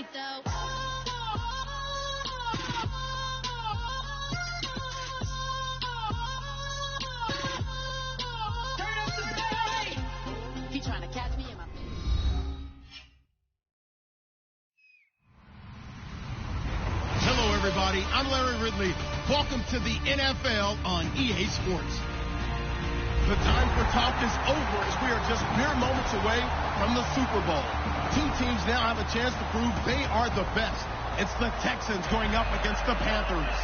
point, though. Turn up the bass! He trying to catch me in my... Hello, everybody. I'm Larry Ridley. Welcome to the NFL on EA Sports. The time for talk is over as we are just mere moments away from the Super Bowl. Two teams now have a chance to prove they are the best. It's the Texans going up against the Panthers.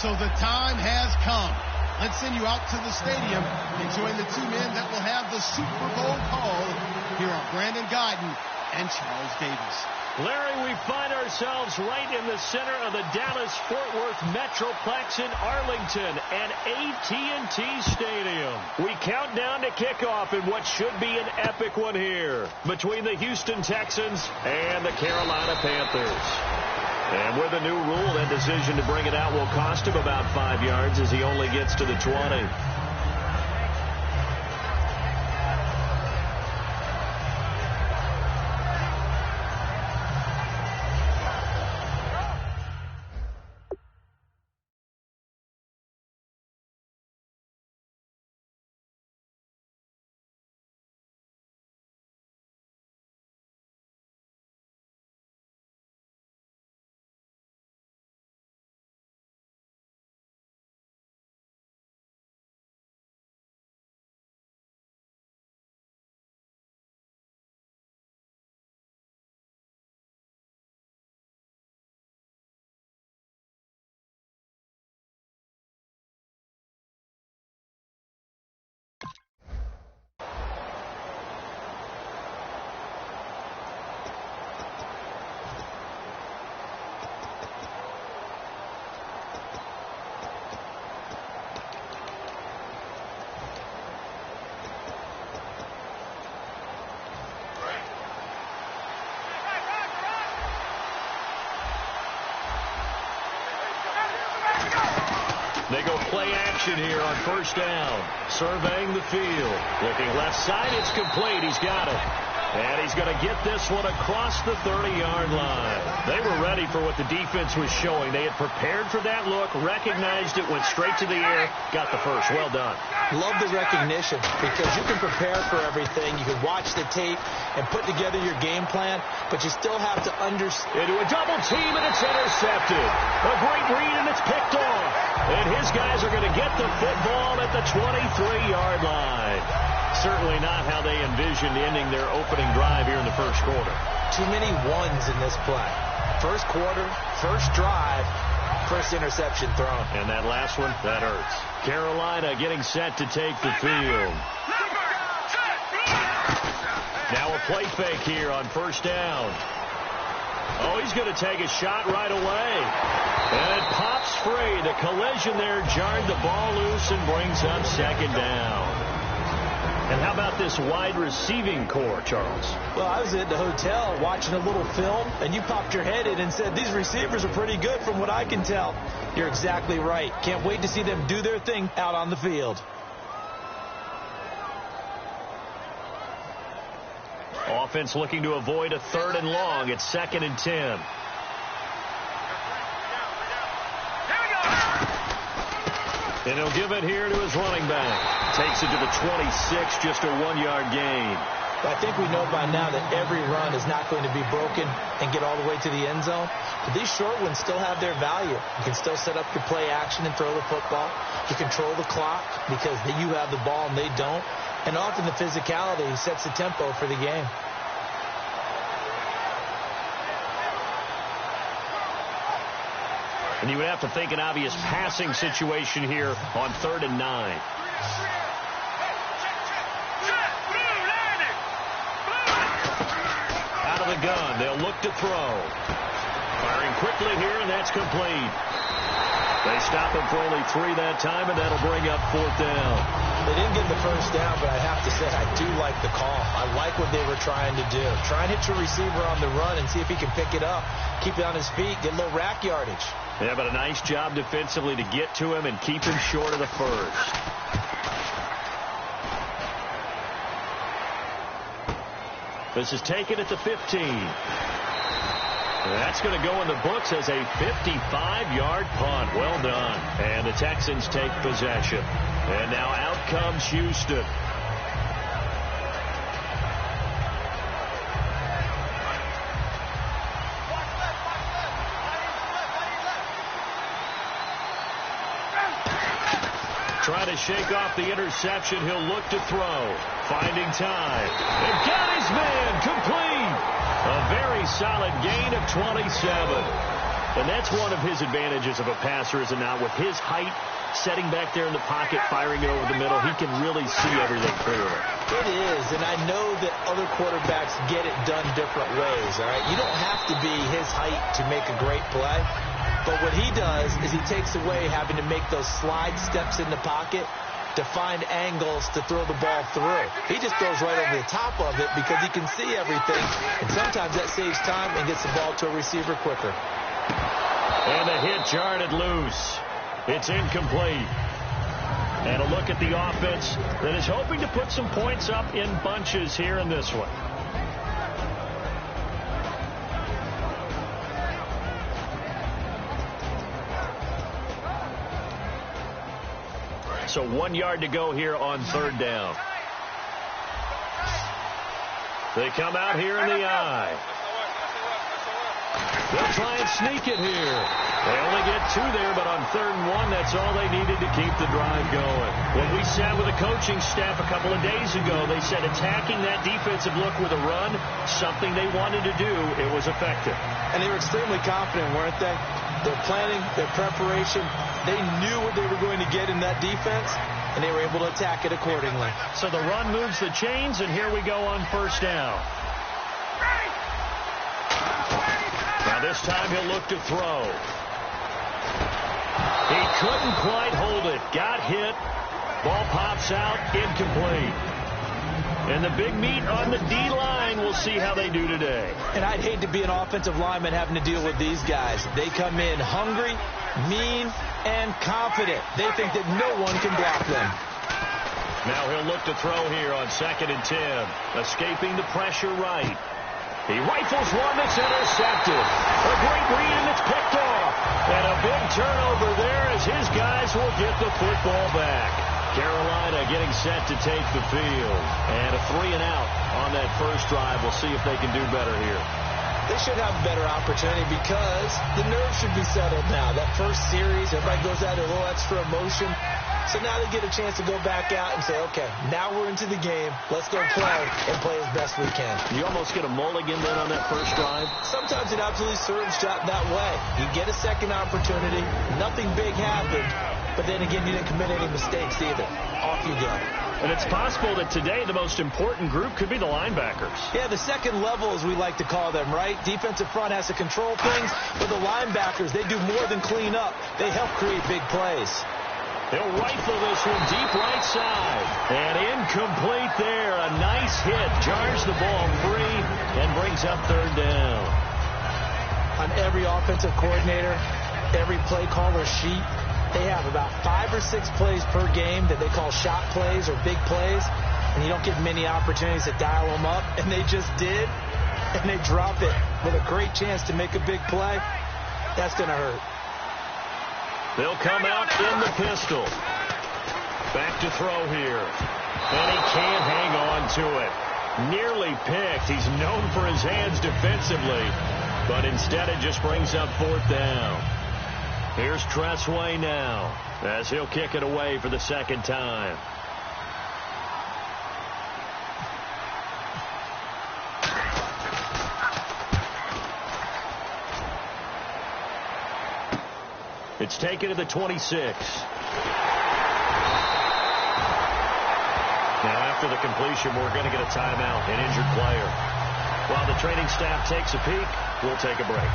So the time has come. Let's send you out to the stadium and join the two men that will have the Super Bowl call. Here are Brandon Guyton and Charles Davis. Larry, we find ourselves right in the center of the Dallas-Fort Worth Metroplex in Arlington and AT&T Stadium. We count down to kickoff in what should be an epic one here between the Houston Texans and the Carolina Panthers. And with a new rule, that decision to bring it out will cost him about 5 yards as he only gets to the 20. They go play action here on first down. Surveying the field. Looking left side. It's complete. He's got it. And he's going to get this one across the 30-yard line. They were ready for what the defense was showing. They had prepared for that look, recognized it, went straight to the air, got the first. Well done. Love the recognition because you can prepare for everything. You can watch the tape and put together your game plan, but you still have to understand. Into a double team, and it's intercepted. A great read, and it's picked off. And his guys are going to get the football at the 23-yard line. Certainly not how they envisioned ending their opening drive here in the first quarter. Too many ones in this play. First quarter, first drive, first interception thrown. And that last one, that hurts. Carolina getting set to take the field. Now a play fake here on first down. Oh, he's going to take a shot right away. And it pops free. The collision there jarred the ball loose and brings up second down. And how about this wide receiving core, Charles? Well, I was at the hotel watching a little film, and you popped your head in and said, these receivers are pretty good from what I can tell. You're exactly right. Can't wait to see them do their thing out on the field. Offense looking to avoid a 3rd and long. It's 2nd and 10. And he'll give it here to his running back. Takes it to the 26, just a 1-yard gain. I think we know by now that every run is not going to be broken and get all the way to the end zone. But these short ones still have their value. You can still set up your play action and throw the football. You control the clock because you have the ball and they don't. And often the physicality sets the tempo for the game. And you would have to think an obvious passing situation here on 3rd and 9. Out of the gun, they'll look to throw. Firing quickly here, and that's complete. They stop him for only 3 that time, and that'll bring up 4th down. They didn't get the first down, but I have to say I do like the call. I like what they were trying to do. Try and hit your receiver on the run and see if he can pick it up. Keep it on his feet, get a little rack yardage. Yeah, but a nice job defensively to get to him and keep him short of the first. This is taken at the 15. That's going to go in the books as a 55-yard punt. Well done. And the Texans take possession. And now out comes Houston. Trying to shake off the interception. He'll look to throw. Finding time. And got his man complete. A very solid gain of 27. And that's one of his advantages of a passer, is it not? With his height, setting back there in the pocket, firing it over the middle, he can really see everything clearly. It is, and I know that other quarterbacks get it done different ways, all right? You don't have to be his height to make a great play. But what he does is he takes away having to make those slide steps in the pocket to find angles to throw the ball through. He just throws right over the top of it because he can see everything, and sometimes that saves time and gets the ball to a receiver quicker. And the hit jarred loose. It's incomplete. And a look at the offense that is hoping to put some points up in bunches here in this one. So 1 yard to go here on third down. They come out here in the eye. They'll try and sneak it here. They only get 2 there, but on 3rd and 1, that's all they needed to keep the drive going. When we sat with the coaching staff a couple of days ago, they said attacking that defensive look with a run, something they wanted to do, it was effective. And they were extremely confident, weren't they? Their planning, their preparation, they knew what they were going to get in that defense, and they were able to attack it accordingly. So the run moves the chains, and here we go on 1st down. Now this time he'll look to throw. He couldn't quite hold it. Got hit. Ball pops out. Incomplete. And the big meat on the D-line, we'll see how they do today. And I'd hate to be an offensive lineman having to deal with these guys. They come in hungry, mean, and confident. They think that no one can block them. Now he'll look to throw here on 2nd and 10. Escaping the pressure right. He rifles one that's intercepted. A great read, and it's picked off. And a big turnover there as his guys will get the football back. Carolina getting set to take the field. And a 3-and-out on that first drive. We'll see if they can do better here. They should have a better opportunity because the nerves should be settled now. That first series, everybody goes out a little extra emotion. So now they get a chance to go back out and say, okay, now we're into the game. Let's go play and play as best we can. You almost get a mulligan then on that first drive? Sometimes it absolutely serves that way. You get a second opportunity. Nothing big happened. But then again, you didn't commit any mistakes either. Off you go. And it's possible that today the most important group could be the linebackers. Yeah, the second level, as we like to call them, right? Defensive front has to control things, but the linebackers, they do more than clean up. They help create big plays. He'll rifle this one deep right side. And incomplete there. A nice hit. Jars the ball free and brings up 3rd down. On every offensive coordinator, every play caller sheet, they have about 5 or 6 plays per game that they call shot plays or big plays, and you don't get many opportunities to dial them up, and they just did, and they drop it with a great chance to make a big play. That's going to hurt. They'll come out in the pistol. Back to throw here. And he can't hang on to it. Nearly picked. He's known for his hands defensively, but instead it just brings up 4th down. Here's Tressway now as he'll kick it away for the 2nd time. It's taken to the 26. Now after the completion, we're going to get a timeout, an injured player. While the training staff takes a peek, we'll take a break.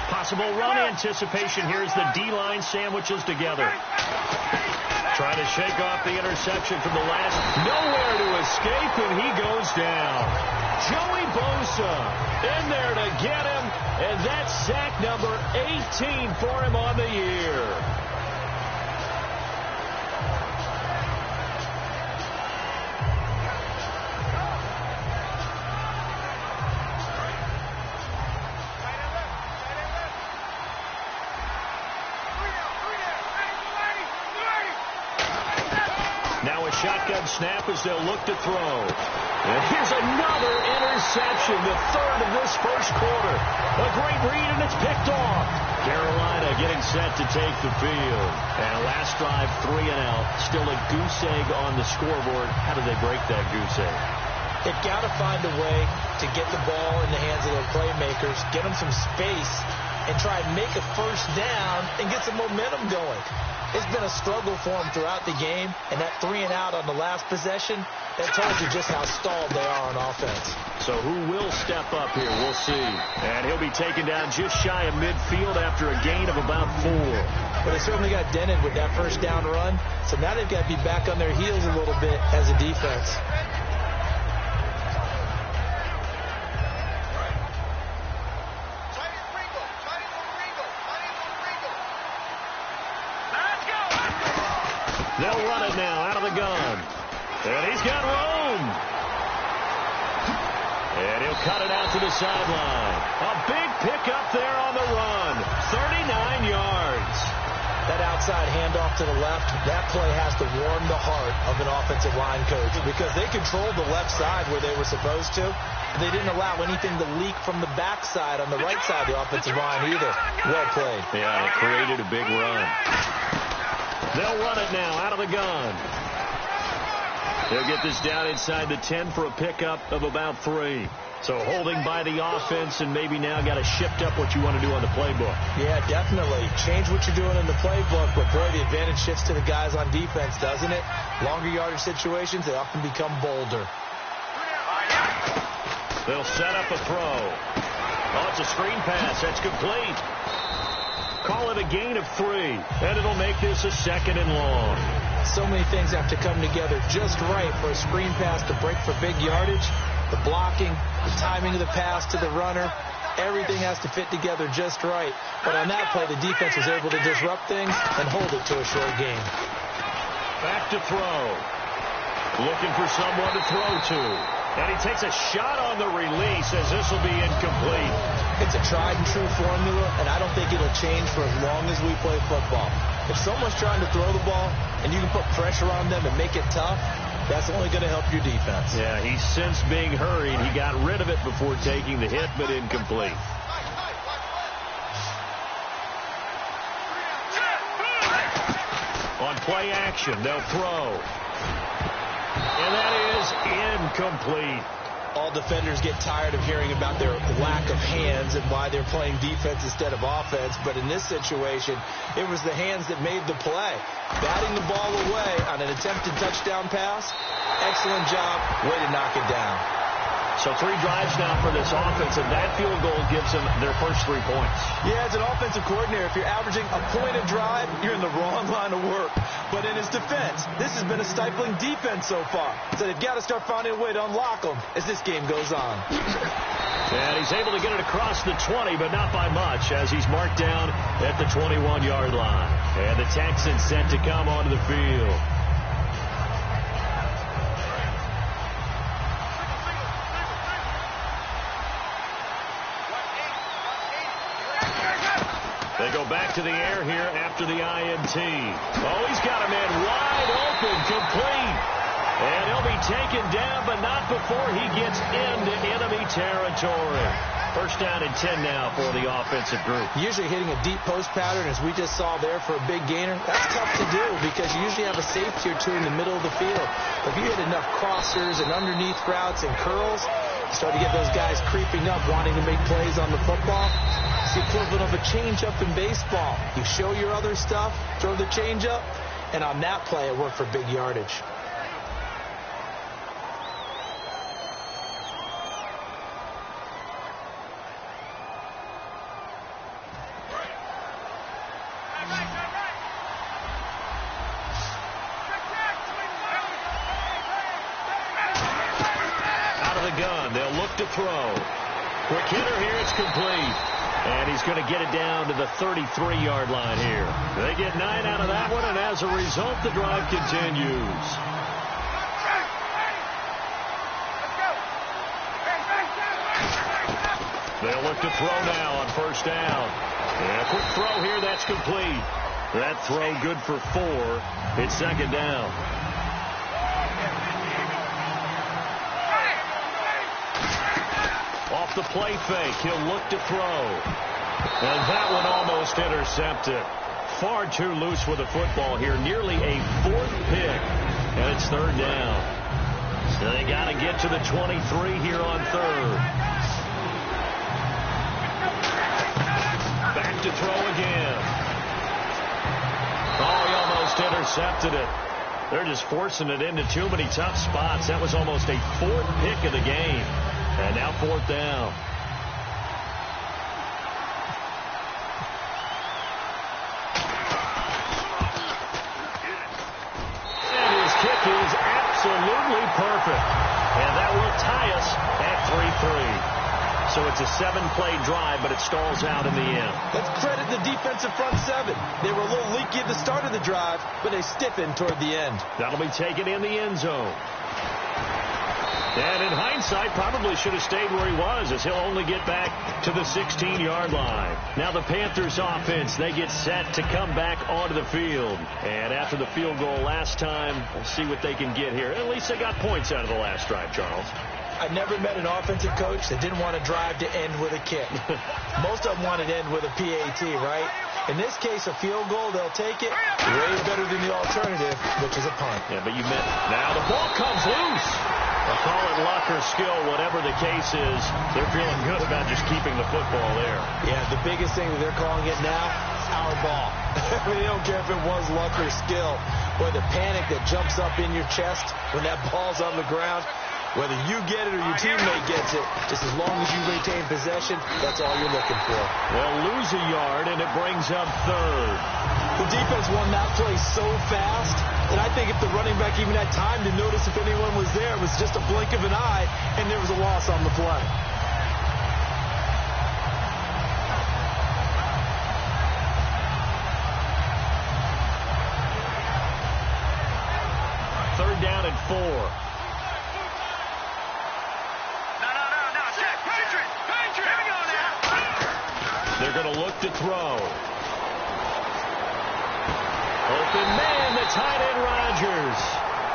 Possible run anticipation here as the D-line sandwiches together. Trying to shake off the interception from the last. Nowhere to escape, and he goes down. Joey Bosa in there to get him, and that's sack number 18 for him on the year. Now a shotgun snap as they'll look to throw. And here's another interception, the third of this first quarter. A great read, and it's picked off. Carolina getting set to take the field. And last drive, 3 and out. Still a goose egg on the scoreboard. How did they break that goose egg? They've got to find a way to get the ball in the hands of their playmakers, get them some space, and try and make a first down and get some momentum going. It's been a struggle for them throughout the game, and that 3 and out on the last possession, that tells you just how stalled they are on offense. So who will step up here? We'll see. And he'll be taken down just shy of midfield after a gain of about 4. But they certainly got dented with that first down run, so now they've got to be back on their heels a little bit as a defense. They'll run it now out of the gun. And he's got room. And he'll cut it out to the sideline. A big pickup there on the run. 39 yards. That outside handoff to the left, that play has to warm the heart of an offensive line coach because they controlled the left side where they were supposed to. They didn't allow anything to leak from the backside on the right side of the offensive line either. Well played. Yeah, it created a big run. They'll run it now out of the gun. They'll get this down inside the 10 for a pickup of about 3. So holding by the offense, and maybe now got to shift up what you want to do on the playbook. Yeah, definitely. Change what you're doing in the playbook, but boy, the advantage shifts to the guys on defense, doesn't it? Longer yardage situations, they often become bolder. They'll set up a throw. Oh, it's a screen pass. That's complete. Call it a gain of 3, and it'll make this a 2nd and long. So many things have to come together just right for a screen pass to break for big yardage. The blocking, the timing of the pass to the runner, everything has to fit together just right. But on that play, the defense was able to disrupt things and hold it to a short gain. Back to throw. Looking for someone to throw to. And he takes a shot on the release as this will be incomplete. It's a tried-and-true formula, and I don't think it'll change for as long as we play football. If someone's trying to throw the ball and you can put pressure on them and make it tough, that's only going to help your defense. Yeah, he's since being hurried. He got rid of it before taking the hit, but incomplete. On play action, they'll throw. And that is incomplete. All defenders get tired of hearing about their lack of hands and why they're playing defense instead of offense. But in this situation, it was the hands that made the play. Batting the ball away on an attempted touchdown pass. Excellent job. Way to knock it down. So 3 drives now for this offense, and that field goal gives them their first 3 points. Yeah, as an offensive coordinator, if you're averaging a point a drive, you're in the wrong line of work. But in his defense, this has been a stifling defense so far. So they've got to start finding a way to unlock them as this game goes on. And he's able to get it across the 20, but not by much, as he's marked down at the 21-yard line. And the Texans set to come onto the field. They go back to the air here after the INT. Oh, he's got a man wide open, complete. And he'll be taken down, but not before he gets into enemy territory. First down and 10 now for the offensive group. Usually hitting a deep post pattern, as we just saw there for a big gainer, that's tough to do because you usually have a safety or 2 in the middle of the field. But if you hit enough crossers and underneath routes and curls, you start to get those guys creeping up, wanting to make plays on the football. It's the equivalent of a changeup in baseball. You show your other stuff, throw the changeup, and on that play, it worked for big yardage. look to throw. Quick hitter here. It's complete. And he's going to get it down to the 33-yard line here. They get 9 out of that one, and as a result, the drive continues. They'll look to throw now on first down. And a quick throw here. That's complete. That throw good for 4. It's second down. Off the play fake, he'll look to throw. And that one almost intercepted. Far too loose with the football here. Nearly a 4th pick. And it's third down. So they got to get to the 23 here on third. Back to throw again. Oh, he almost intercepted it. They're just forcing it into too many tough spots. That was almost a 4th pick of the game. And now fourth down. And his kick is absolutely perfect. And that will tie us at 3-3. So it's a 7-play drive, but it stalls out in the end. Let's credit the defensive front 7. They were a little leaky at the start of the drive, but they stiffened toward the end. That'll be taken in the end zone. And in hindsight, probably should have stayed where he was, as he'll only get back to the 16-yard line. Now the Panthers offense, they get set to come back onto the field. And after the field goal last time, we'll see what they can get here. At least they got points out of the last drive, Charles. I never met an offensive coach that didn't want to drive to end with a kick. Most of them wanted to end with a PAT, right? In this case, a field goal, they'll take it. Way better than the alternative, which is a punt. Yeah, but you meant now the ball comes loose. They'll call it luck or skill, whatever the case is. They're feeling good about just keeping the football there. Yeah, the biggest thing that they're calling it now, our ball. They don't care if it was luck or skill. Boy, the panic that jumps up in your chest when that ball's on the ground, whether you get it or your teammate gets it, just as long as you retain possession, that's all you're looking for. They'll lose a yard, and it brings up third. The defense won that play so fast that I think if the running back even had time to notice if anyone was there, it was just a blink of an eye, and there was a loss on the play. Third down and 4. They're going to look to throw. Open man, the tight end Rodgers.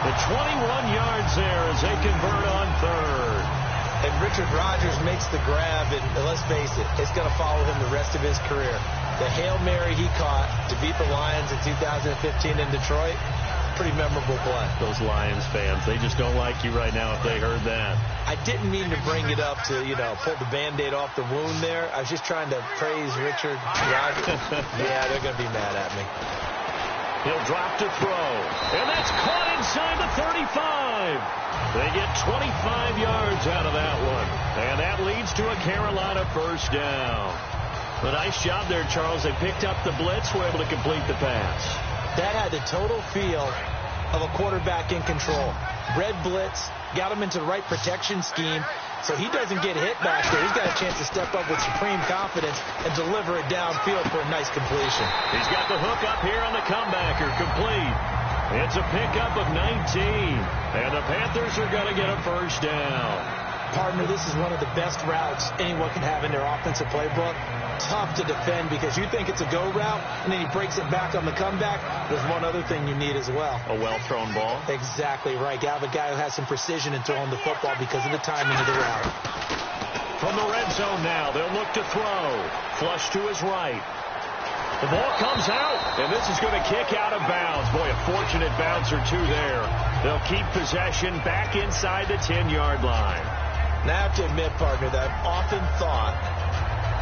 The 21 yards there as they convert on third. And Richard Rodgers makes the grab, and let's face it, it's going to follow him the rest of his career. The Hail Mary he caught to beat the Lions in 2015 in Detroit, pretty memorable play. Those Lions fans, they just don't like you right now if they heard that. I didn't mean to bring it up to, pull the Band-Aid off the wound there. I was just trying to praise Richard Rodgers. Yeah, they're going to be mad at me. He'll drop to throw. And that's caught inside the 35. They get 25 yards out of that one. And that leads to a Carolina first down. A nice job there, Charles. They picked up the blitz, were able to complete the pass. That had the total feel of a quarterback in control. Red blitz, got him into the right protection scheme, so he doesn't get hit back there. He's got a chance to step up with supreme confidence and deliver it downfield for a nice completion. He's got the hook up here on the comebacker, complete. It's a pickup of 19, and the Panthers are going to get a first down. Partner, this is one of the best routes anyone can have in their offensive playbook. Tough to defend because you think it's a go route, and then he breaks it back on the comeback. There's one other thing you need as well. A well-thrown ball? Exactly right. You have a guy who has some precision in throwing the football because of the timing of the route. From the red zone now, they'll look to throw. Flush to his right. The ball comes out, and this is going to kick out of bounds. Boy, a fortunate bounce or two there. They'll keep possession back inside the 10-yard line. Now, I have to admit, partner, that I've often thought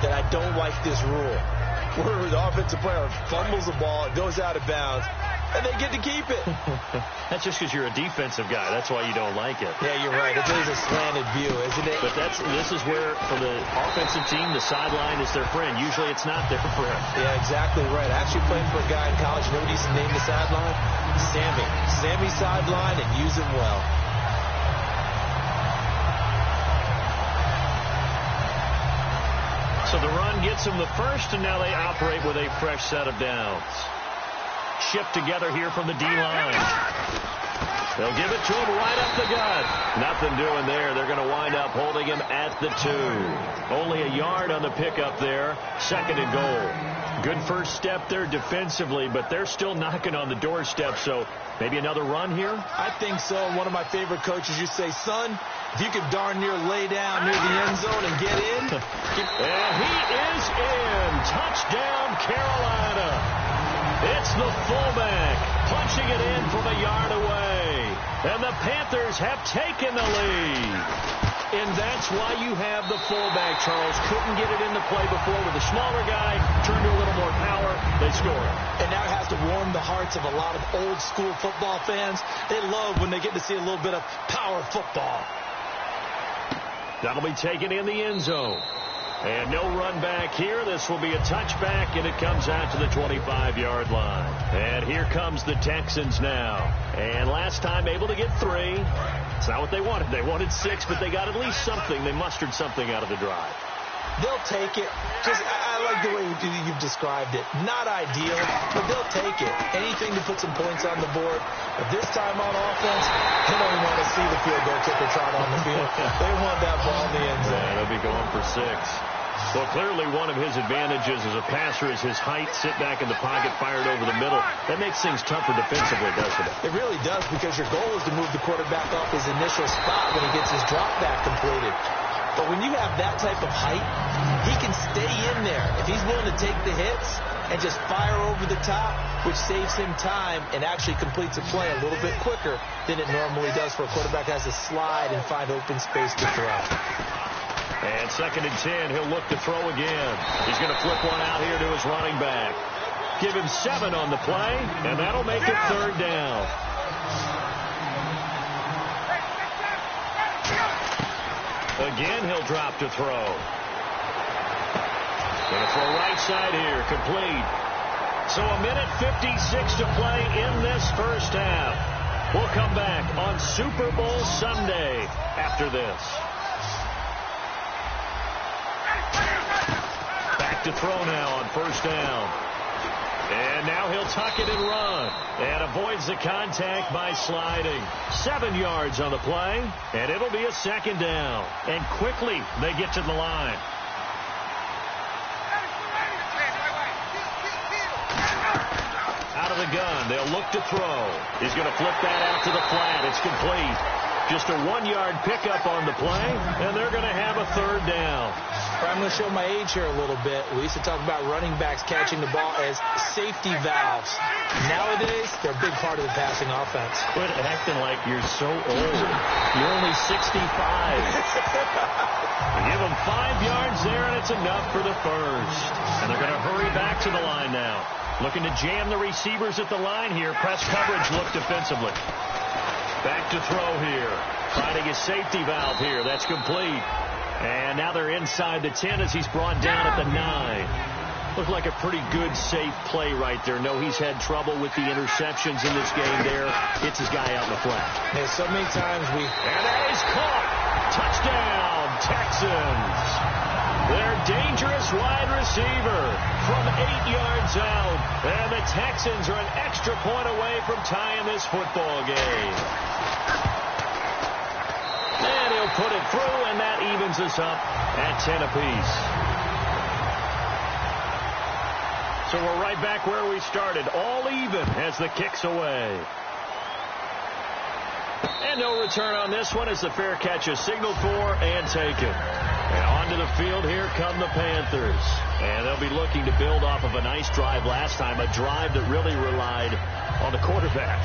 that I don't like this rule, where the offensive player fumbles the ball, it goes out of bounds, and they get to keep it. That's just because you're a defensive guy. That's why you don't like it. Yeah, you're right. It is a slanted view, isn't it? But this is where, for the offensive team, the sideline is their friend. Usually it's not their friend. Yeah, exactly right. I actually played for a guy in college. You know what he used to name the sideline? Sammy. Sammy sideline, and use him well. So the run gets them the first, and now they operate with a fresh set of downs. Shipped together here from the D-line. They'll give it to him right up the gut. Nothing doing there. They're going to wind up holding him at the 2. Only a yard on the pickup there. 2nd and goal. Good first step there defensively, but they're still knocking on the doorstep, so maybe another run here? I think so. One of my favorite coaches, you say, son, if you could darn near lay down near the end zone and get in. And he is in. Touchdown, Carolina. It's the fullback punching it in from a yard away. And the Panthers have taken the lead. And that's why you have the fullback, Charles. Couldn't get it into play before with a smaller guy. Turned to a little more power. They score. And now it has to warm the hearts of a lot of old school football fans. They love when they get to see a little bit of power football. That'll be taken in the end zone. And no run back here. This will be a touchback, and it comes out to the 25-yard line. And here comes the Texans now. And last time able to get 3. It's not what they wanted. They wanted 6, but they got at least something. They mustered something out of the drive. They'll take it. I like the way you've described it. Not ideal, but they'll take it. Anything to put some points on the board. But this time on offense, they don't want to see the field goal kicker trot on the field. They want that ball in the end zone. Yeah, they'll be going for 6. Well, clearly one of his advantages as a passer is his height, sit back in the pocket, fired over the middle. That makes things tougher defensively, doesn't it? It really does, because your goal is to move the quarterback off his initial spot when he gets his drop back completed. But when you have that type of height, he can stay in there. If he's willing to take the hits and just fire over the top, which saves him time and actually completes a play a little bit quicker than it normally does for a quarterback has to slide and find open space to throw. And 2nd and 10, he'll look to throw again. He's going to flip one out here to his running back. Give him 7 on the play, and that'll make it 3rd down. Again, he'll drop to throw. Going to throw right side here, complete. So a minute 56 to play in this first half. We'll come back on Super Bowl Sunday after this. Back to throw now on 1st down. And now he'll tuck it and run. And avoids the contact by sliding. 7 yards on the play. And it'll be a 2nd down. And quickly they get to the line. Out of the gun. They'll look to throw. He's going to flip that out to the flat. It's complete. Just a 1-yard pickup on the play. And they're going to have a 3rd down. I'm going to show my age here a little bit. We used to talk about running backs catching the ball as safety valves. Nowadays, they're a big part of the passing offense. Quit acting like you're so old. You're only 65. Give them 5 yards there, and it's enough for the first. And they're going to hurry back to the line now. Looking to jam the receivers at the line here. Press coverage look defensively. Back to throw here. Finding his safety valve here. That's complete. And now they're inside the 10 as he's brought down at the 9. Looked like a pretty good, safe play right there. No, he's had trouble with the interceptions in this game there. Hits his guy out in the flat. Yeah, so many times we... And that is caught. Touchdown, Texans. Their dangerous wide receiver from 8 yards out. And the Texans are an extra point away from tying this football game. And he'll put it through, and that evens us up at 10 apiece. So we're right back where we started, all even as the kick's away. And no return on this one as the fair catch is signaled for and taken. And onto the field, here come the Panthers. And they'll be looking to build off of a nice drive last time, a drive that really relied on the quarterback.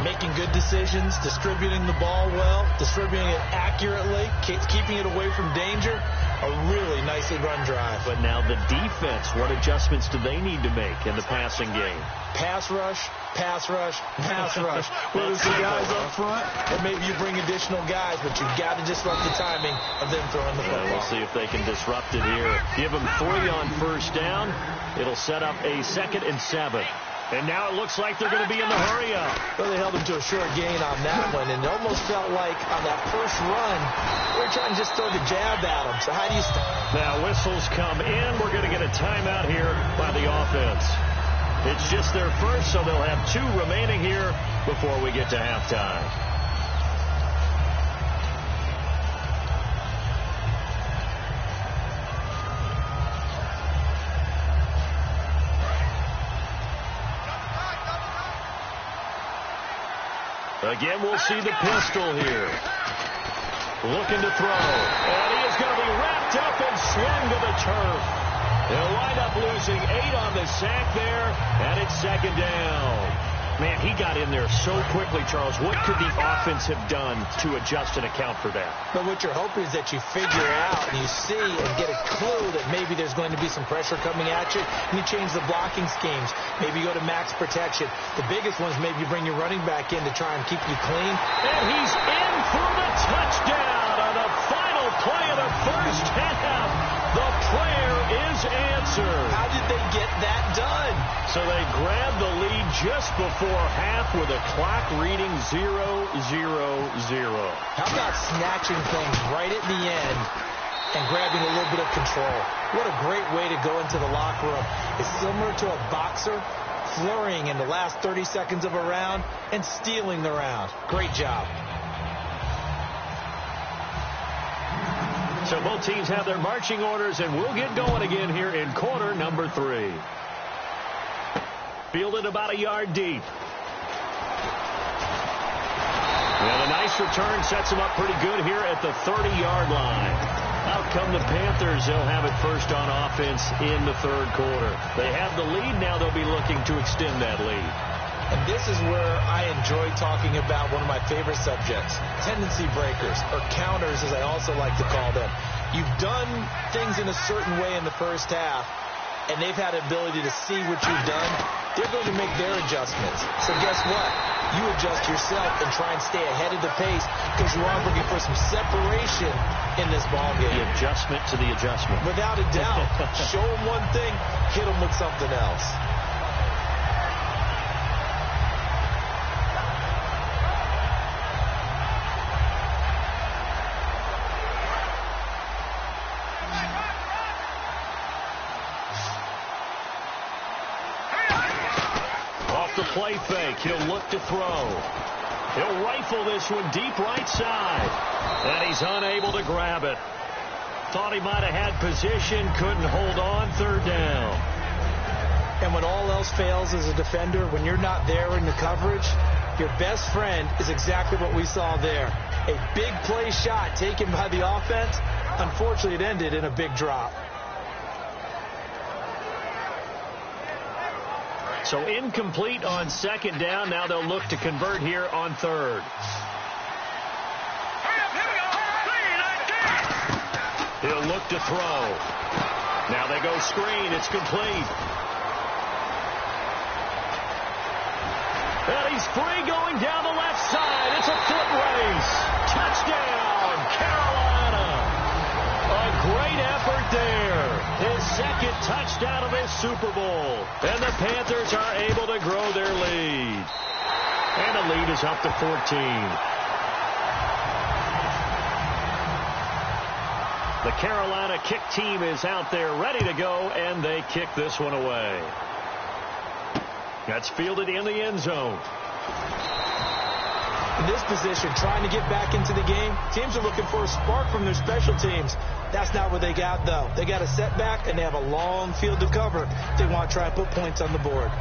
Making good decisions, distributing the ball well, distributing it accurately, keeping it away from danger. A really nicely run drive. But now the defense, what adjustments do they need to make in the passing game? Pass rush, pass rush, pass rush. Whether it's the guys up front, or maybe you bring additional guys, but you've got to disrupt the timing of them throwing the football. We'll see if they can disrupt it here. Give them 3 on 1st down. It'll set up a 2nd and 7. And now it looks like they're going to be in the hurry-up. Well, they held him to a short gain on that one, and it almost felt like on that first run, they were trying to just throw the jab at him. So how do you stop? Now whistles come in. We're going to get a timeout here by the offense. It's just their first, so they'll have 2 remaining here before we get to halftime. Again, we'll see the pistol here. Looking to throw. And he is going to be wrapped up and swung to the turf. They'll wind up losing 8 on the sack there, and it's 2nd down. Man, he got in there so quickly, Charles. What could the offense have done to adjust and account for that? But what you're hoping is that you figure out and you see and get a clue that maybe there's going to be some pressure coming at you, and you change the blocking schemes. Maybe you go to max protection. The biggest one is maybe you bring your running back in to try and keep you clean. And he's in for the touchdown on the final play of the first half. The prayer is answered. How did they get that done? So they grabbed the lead just before half with a clock reading 0-0-0. How about snatching things right at the end and grabbing a little bit of control? What a great way to go into the locker room. It's similar to a boxer flurrying in the last 30 seconds of a round and stealing the round. Great job. So both teams have their marching orders, and we'll get going again here in quarter number 3. Fielded about a yard deep. And a nice return sets them up pretty good here at the 30-yard line. Out come the Panthers. They'll have it first on offense in the 3rd quarter. They have the lead. Now they'll be looking to extend that lead. And this is where I enjoy talking about one of my favorite subjects, tendency breakers, or counters as I also like to call them. You've done things in a certain way in the first half, and they've had the ability to see what you've done. They're going to make their adjustments. So guess what? You adjust yourself and try and stay ahead of the pace because you are looking for some separation in this ballgame. The adjustment to the adjustment. Without a doubt. Show them one thing, hit them with something else. Play fake. He'll look to throw. He'll rifle this one deep right side. And he's unable to grab it. Thought he might have had position. Couldn't hold on. 3rd down. And when all else fails as a defender, when you're not there in the coverage, your best friend is exactly what we saw there. A big play shot taken by the offense. Unfortunately, it ended in a big drop. So incomplete on 2nd down. Now they'll look to convert here on 3rd. He'll look to throw. Now they go screen. It's complete. And he's free going down the left side. It's a foot race. Touchdown, Carolina. A great effort there. His 2nd touchdown of this Super Bowl. And the Panthers are able to grow their lead. And the lead is up to 14. The Carolina kick team is out there ready to go, and they kick this one away. That's fielded in the end zone. In this position, trying to get back into the game, teams are looking for a spark from their special teams. That's not what they got, though. They got a setback, and they have a long field to cover. They want to try and put points on the board.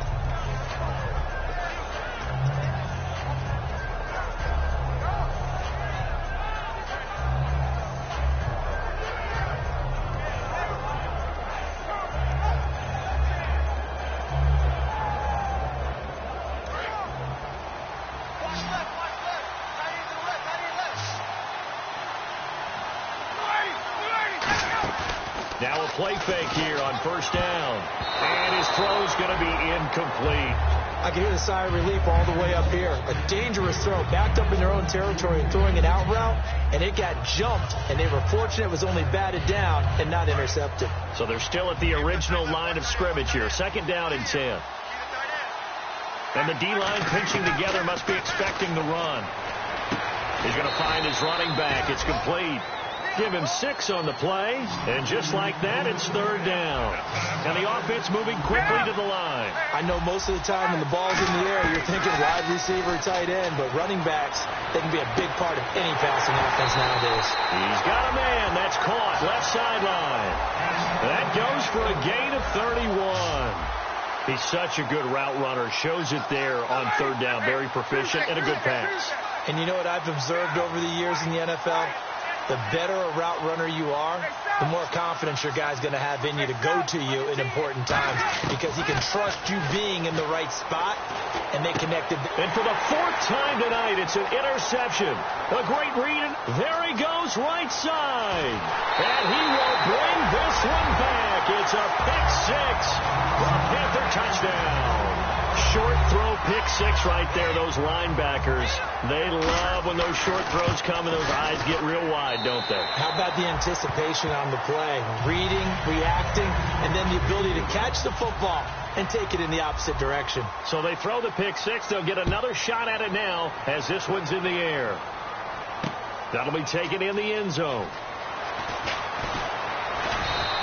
Now a play fake here on 1st down. And his throw's going to be incomplete. I can hear the sigh of relief all the way up here. A dangerous throw, backed up in their own territory and throwing an out route, and it got jumped, and they were fortunate it was only batted down and not intercepted. So they're still at the original line of scrimmage here. 2nd down and 10. And the D-line pinching together must be expecting the run. He's going to find his running back. It's complete. Give him 6 on the play, and just like that, it's third down. And the offense moving quickly to the line. I know most of the time when the ball's in the air, you're thinking wide receiver, tight end, but running backs, they can be a big part of any passing offense nowadays. He's got a man. That's caught. Left sideline. That goes for a gain of 31. He's such a good route runner. Shows it there on third down. Very proficient and a good pass. And you know what I've observed over the years in the NFL? The better a route runner you are, the more confidence your guy's going to have in you to go to you in important times because he can trust you being in the right spot, and they connected. And for the 4th time tonight, it's an interception. A great read. There he goes, right side. And he will bring this one back. It's a pick 6 for a Panther touchdown. Short throw, pick 6 right there. Those linebackers, they love when those short throws come and those eyes get real wide, don't they? How about the anticipation on the play? Reading, reacting, and then the ability to catch the football and take it in the opposite direction. So they throw the pick 6. They'll get another shot at it now as this one's in the air. That'll be taken in the end zone.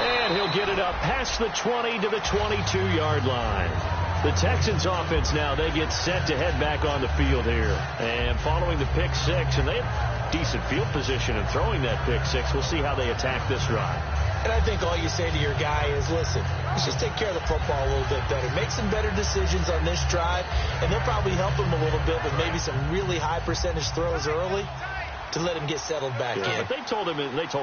And he'll get it up past the 20 to the 22-yard line. The Texans offense now, they get set to head back on the field here. And following the pick 6, and they have decent field position in throwing that pick 6. We'll see how they attack this drive. And I think all you say to your guy is, listen, let's just take care of the football a little bit better. Make some better decisions on this drive, and they'll probably help him a little bit with maybe some really high percentage throws early to let him get settled back in. But they told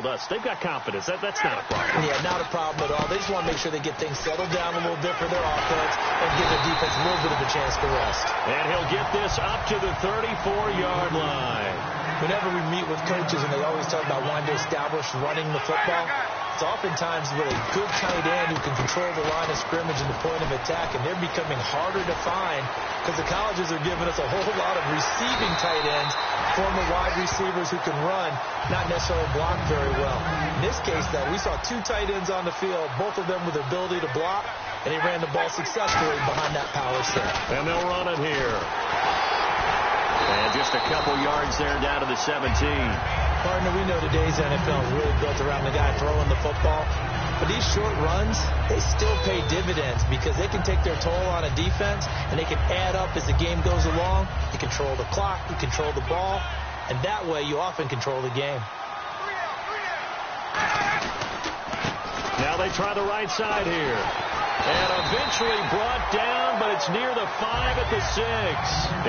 us, they've got confidence. That's not a problem. Yeah, not a problem at all. They just want to make sure they get things settled down a little bit for their offense and give their defense a little bit of a chance to rest. And he'll get this up to the 34-yard line. Whenever we meet with coaches and they always talk about wanting to establish running the football, it's oftentimes with a good tight end who can control the line of scrimmage and the point of attack, and they're becoming harder to find because the colleges are giving us a whole lot of receiving tight ends, former wide receivers who can run, not necessarily block very well. In this case, though, we saw 2 tight ends on the field, both of them with the ability to block, and he ran the ball successfully behind that power set. And they'll run it here. And just a couple yards there down to the 17. Partner, we know today's NFL is really built around the guy throwing the football. But these short runs, they still pay dividends because they can take their toll on a defense, and they can add up as the game goes along. You control the clock, you control the ball, and that way you often control the game. Now they try the right side here. And eventually brought down, but it's near the 5 at the 6.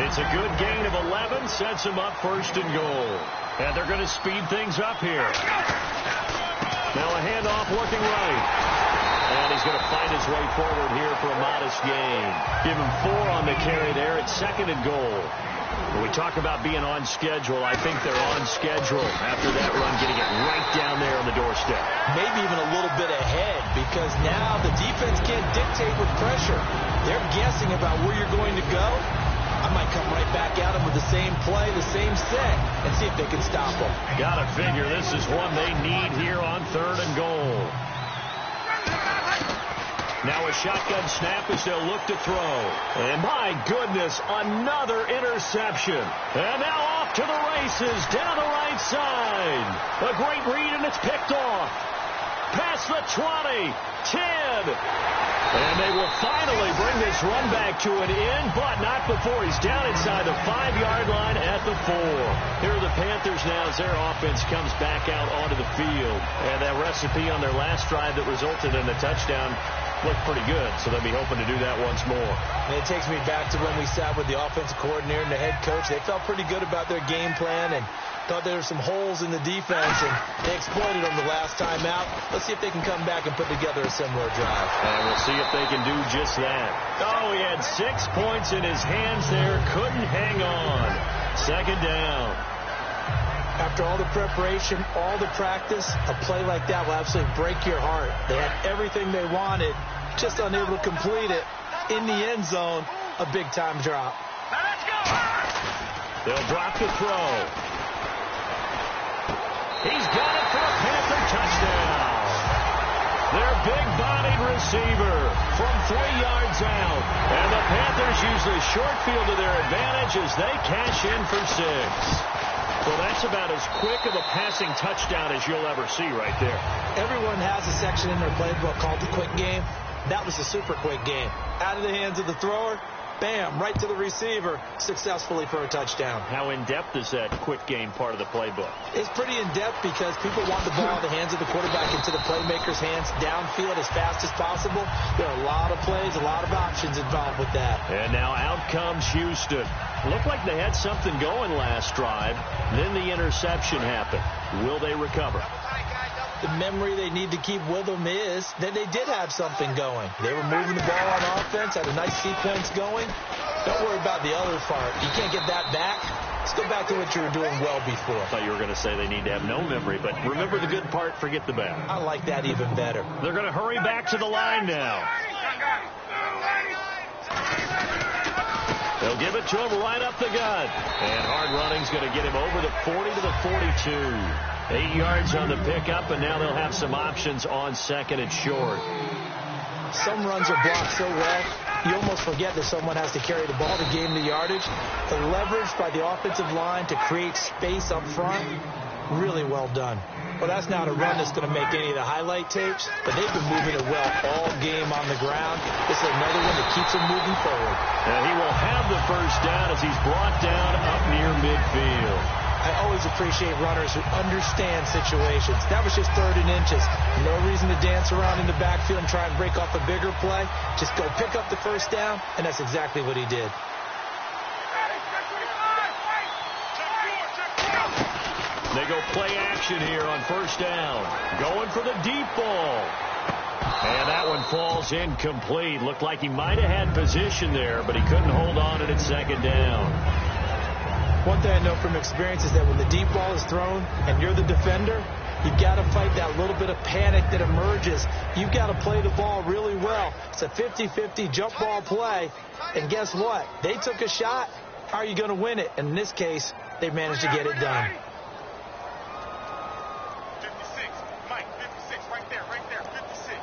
It's a good gain of 11, sets them up 1st and goal. And they're going to speed things up here. Now a handoff working right. And he's going to find his way forward here for a modest gain. Give him 4 on the carry there at 2nd and goal. When we talk about being on schedule, I think they're on schedule after that run, getting it right down there on the doorstep. Maybe even a little bit ahead because now the defense can't dictate with pressure. They're guessing about where you're going to go. I might come right back at them with the same play, the same set, and see if they can stop them. Got to figure this is one they need here on 3rd and goal. Now a shotgun snap as they'll look to throw. And my goodness, another interception. And now off to the races down the right side. A great read, and it's picked off. Past the 20, 10. And they will finally bring this run back to an end, but not before he's down inside the 5-yard line at the 4. Here are the Panthers now as their offense comes back out onto the field. And that recipe on their last drive that resulted in a touchdown looked pretty good, so they'll be hoping to do that once more. And it takes me back to when we sat with the offensive coordinator and the head coach. They felt pretty good about their game plan and thought there were some holes in the defense, and they exploited them the last time out. Let's see if they can come back and put together a similar drive. And we'll see if they can do just that. Oh, he had 6 points in his hands there. Couldn't hang on. 2nd down. After all the preparation, all the practice, a play like that will absolutely break your heart. They had everything they wanted, just unable to complete it. In the end zone, a big-time drop. They'll drop the throw. He's got it for a Panther touchdown. Their big-bodied receiver from 3 yards out. And the Panthers use the short field to their advantage as they cash in for 6. Well, that's about as quick of a passing touchdown as you'll ever see right there. Everyone has a section in their playbook called the quick game. That was a super quick game. Out of the hands of the thrower, bam, right to the receiver, successfully for a touchdown. How in-depth is that quick game part of the playbook? It's pretty in-depth because people want the ball in the hands of the quarterback into the playmaker's hands downfield as fast as possible. There are a lot of plays, a lot of options involved with that. And now out comes Houston. Looked like they had something going last drive. Then the interception happened. Will they recover? The memory they need to keep with them is that they did have something going. They were moving the ball on offense, had a nice sequence going. Don't worry about the other part. You can't get that back. Let's go back to what you were doing well before. I thought you were going to say they need to have no memory, but remember the good part, forget the bad. I like that even better. They're going to hurry back to the line now. They'll give it to him right up the gut. And hard running's going to get him over the 40 to the 42. 8 yards on the pickup, and now they'll have some options on second and short. Some runs are blocked so well, you almost forget that someone has to carry the ball to gain the yardage. The leverage by the offensive line to create space up front, really well done. Well, that's not a run that's going to make any of the highlight tapes, but they've been moving it well all game on the ground. This is another one that keeps them moving forward. And he will have the first down as he's brought down up near midfield. I always appreciate runners who understand situations. That was just 3rd and inches. No reason to dance around in the backfield and try and break off a bigger play. Just go pick up the first down, and that's exactly what he did. They go play action here on first down. Going for the deep ball. And that one falls incomplete. Looked like he might have had position there, but he couldn't hold on to it at second down. One thing I know from experience is that when the deep ball is thrown and you're the defender, you've got to fight that little bit of panic that emerges. You've got to play the ball really well. It's a 50-50 jump ball play. And guess what? They took a shot. How are you going to win it? And in this case, they managed to get it done. 56. Mike, 56. Right there, 56.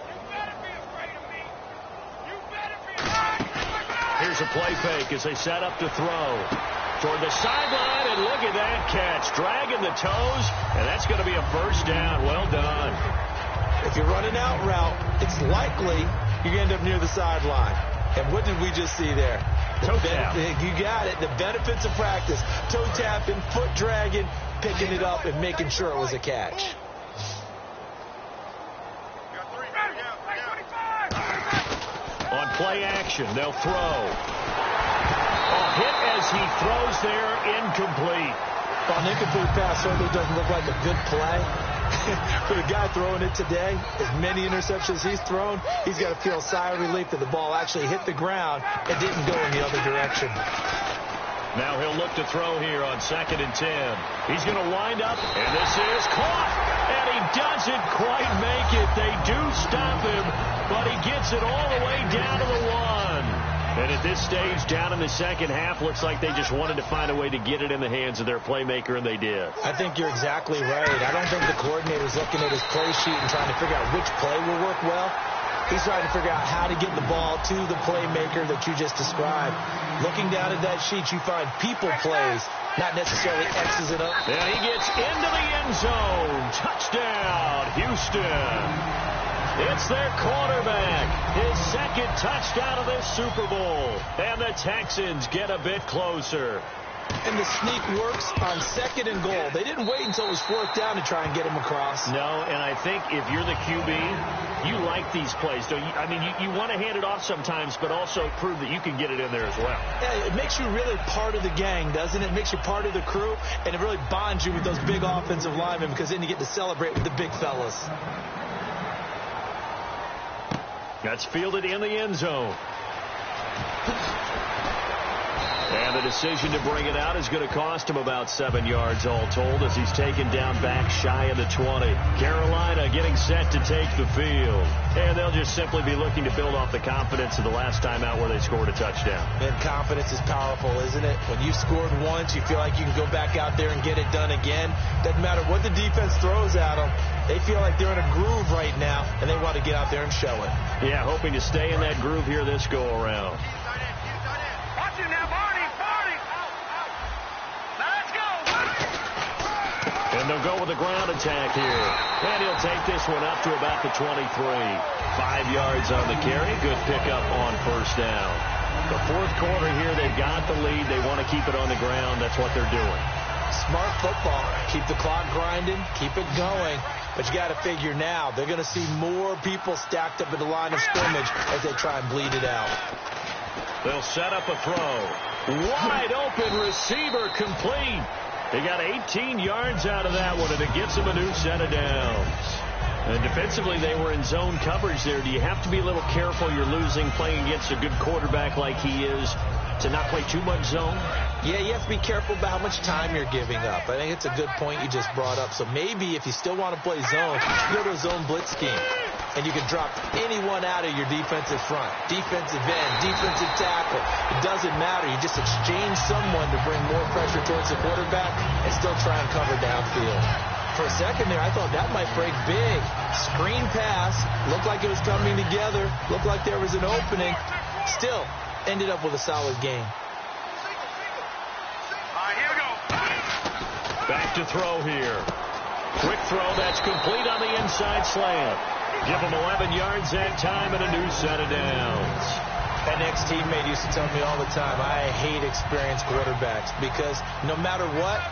You better be afraid of me. You better be afraid. Here's a play fake as they set up to throw. Toward the sideline, and look at that catch. Dragging the toes, and that's going to be a first down. Well done. If you're running out route, it's likely you're going to end up near the sideline. And what did we just see there? Toe tap. You got it. The benefits of practice. Toe tapping, foot dragging, picking it up, and making sure it was a catch. On play action, they'll throw. A hit as he throws there, incomplete. An incomplete pass certainly doesn't look like a good play. For the guy throwing it today, as many interceptions he's thrown, he's got to feel a sigh of relief that the ball actually hit the ground and didn't go in the other direction. Now he'll look to throw here on 2nd and 10. He's going to wind up, and this is caught. And he doesn't quite make it. They do stop him, but he gets it all the way down to the 1. And at this stage, down in the second half, looks like they just wanted to find a way to get it in the hands of their playmaker, and they did. I think you're exactly right. I don't think the coordinator's looking at his play sheet and trying to figure out which play will work well. He's trying to figure out how to get the ball to the playmaker that you just described. Looking down at that sheet, you find people plays, not necessarily X's it up. And he gets into the end zone. Touchdown, Houston. It's their quarterback. His second touchdown of this Super Bowl. And the Texans get a bit closer. And the sneak works on 2nd and goal. They didn't wait until it was 4th down to try and get him across. No, and I think if you're the QB, you like these plays. Don't you? I mean, you want to hand it off sometimes, but also prove that you can get it in there as well. Yeah, it makes you really part of the gang, doesn't it? It makes you part of the crew, and it really bonds you with those big offensive linemen because then you get to celebrate with the big fellas. That's fielded in the end zone. And the decision to bring it out is going to cost him about 7 yards all told as he's taken down back shy of the 20. Carolina getting set to take the field. And they'll just simply be looking to build off the confidence of the last time out where they scored a touchdown. And confidence is powerful, isn't it? When you've scored once, you feel like you can go back out there and get it done again. Doesn't matter what the defense throws at them. They feel like they're in a groove right now, and they want to get out there and show it. Yeah, hoping to stay in that groove here this go-around. Watch him now, Barney. Now let's go. And they'll go with a ground attack here. And he'll take this one up to about the 23. 5 yards on the carry. Good pickup on first down. The fourth quarter here, they've got the lead. They want to keep it on the ground. That's what they're doing. Smart football. Keep the clock grinding. Keep it going. But you got to figure now, they're going to see more people stacked up at the line of scrimmage as they try and bleed it out. They'll set up a throw. Wide open receiver complete. They got 18 yards out of that one, and it gets them a new set of downs. And defensively, they were in zone coverage there. Do you have to be a little careful? You're losing playing against a good quarterback like he is to not play too much zone? Yeah, you have to be careful about how much time you're giving up. I think it's a good point you just brought up. So maybe if you still want to play zone, go to a zone blitz scheme. And you can drop anyone out of your defensive front. Defensive end, defensive tackle. It doesn't matter. You just exchange someone to bring more pressure towards the quarterback and still try and cover downfield. For a second there, I thought that might break big. Screen pass. Looked like it was coming together. Looked like there was an opening. Still ended up with a solid game. All right, here we go. Back to throw here. Quick throw that's complete on the inside slant. Give them 11 yards that time and a new set of downs. An ex-teammate used to tell me all the time, I hate experienced quarterbacks because no matter what,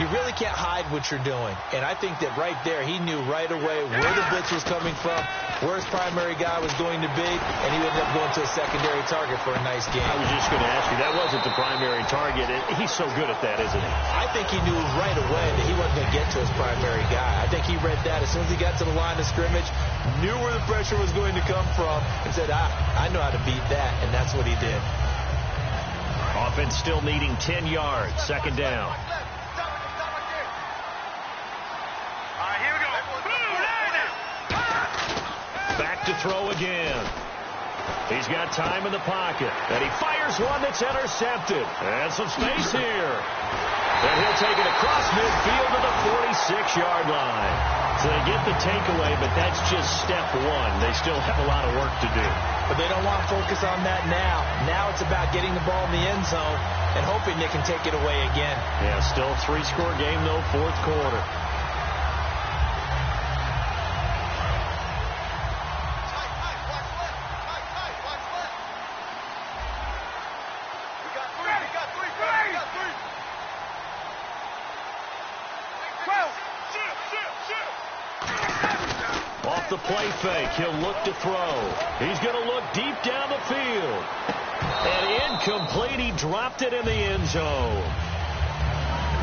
you really can't hide what you're doing. And I think that right there, he knew right away where the blitz was coming from, where his primary guy was going to be, and he ended up going to a secondary target for a nice game. I was just going to ask you, that wasn't the primary target. He's so good at that, isn't he? I think he knew right away that he wasn't going to get to his primary guy. I think he read that as soon as he got to the line of scrimmage, knew where the pressure was going to come from, and said, I know how to beat that, and that's what he did. Offense still needing 10 yards, second down. Back to throw again. He's got time in the pocket. And he fires one that's intercepted. And some space here. And he'll take it across midfield to the 46-yard line. So they get the takeaway, but that's just step one. They still have a lot of work to do. But they don't want to focus on that now. Now it's about getting the ball in the end zone and hoping they can take it away again. Yeah, still a 3-score game, though, fourth quarter. Off the play fake, he'll look to throw. He's going to look deep down the field. And incomplete, he dropped it in the end zone.